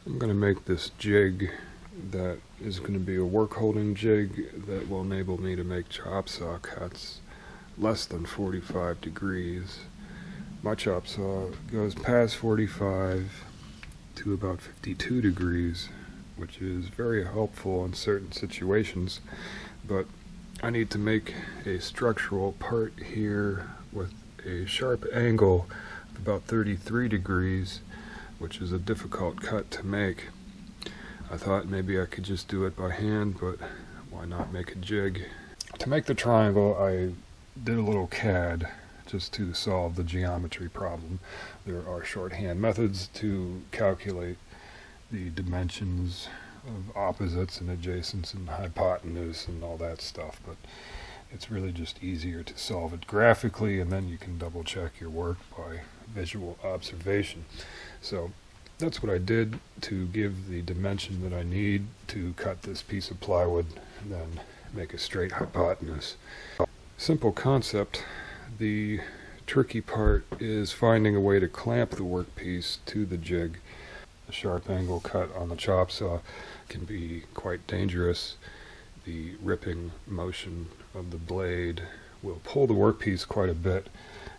I'm going to make this jig that is going to be a work holding jig that will enable me to make chop saw cuts less than 45 degrees. My chop saw goes past 45 to about 52 degrees, which is very helpful in certain situations, but I need to make a structural part here with a sharp angle of about 33 degrees, which is a difficult cut to make. I thought maybe I could just do it by hand, but why not make a jig? To make the triangle, I did a little CAD just to solve the geometry problem. There are shorthand methods to calculate the dimensions of opposites and adjacents and hypotenuse and all that stuff, but it's really just easier to solve it graphically, and then you can double check your work by visual observation. So that's what I did to give the dimension that I need to cut this piece of plywood and then make a straight hypotenuse. Simple concept. The tricky part is finding a way to clamp the workpiece to the jig. A sharp angle cut on the chop saw can be quite dangerous. The ripping motion of the blade will pull the workpiece quite a bit,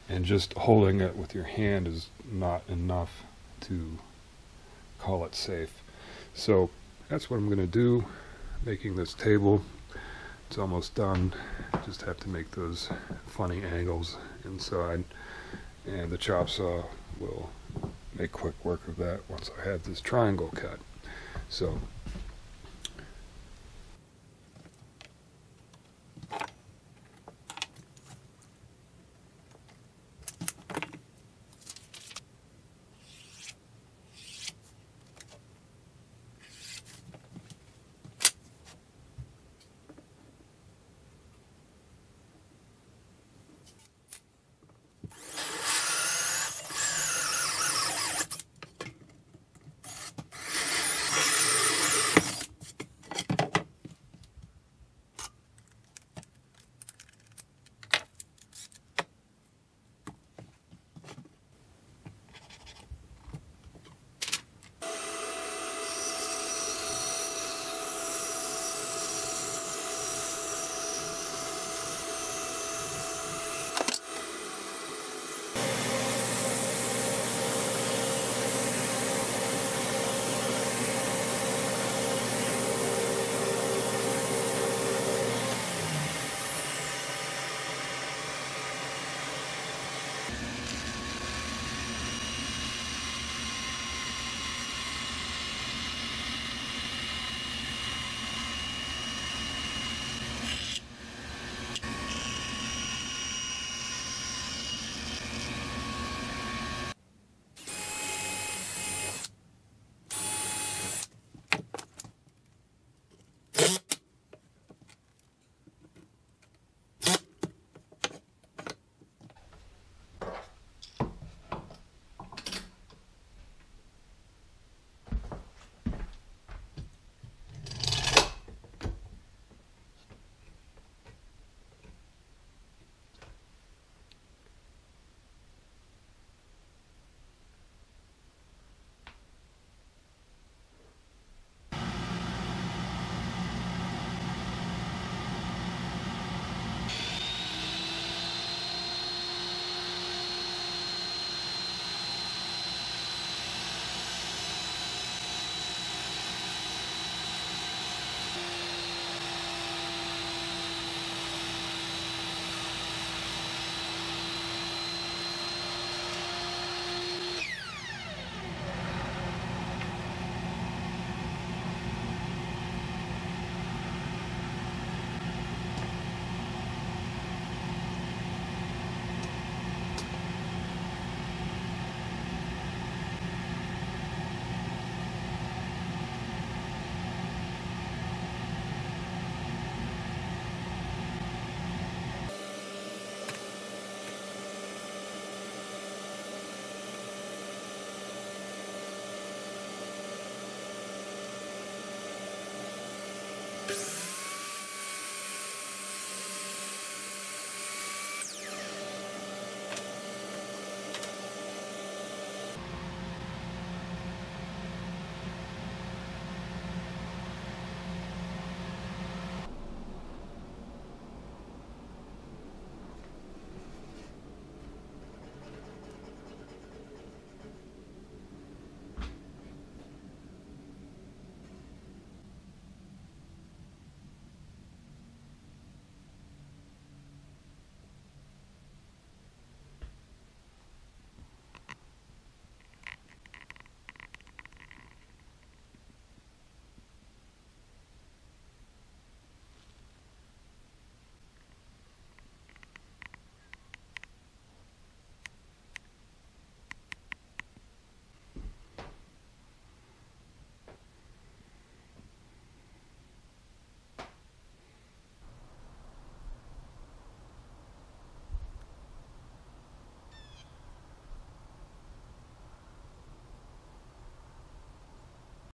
and just holding it with your hand is not enough to call it safe. So that's what I'm going to do, making this table. It's almost done. Just have to make those funny angles inside, and the chop saw will make quick work of that once I have this triangle cut. So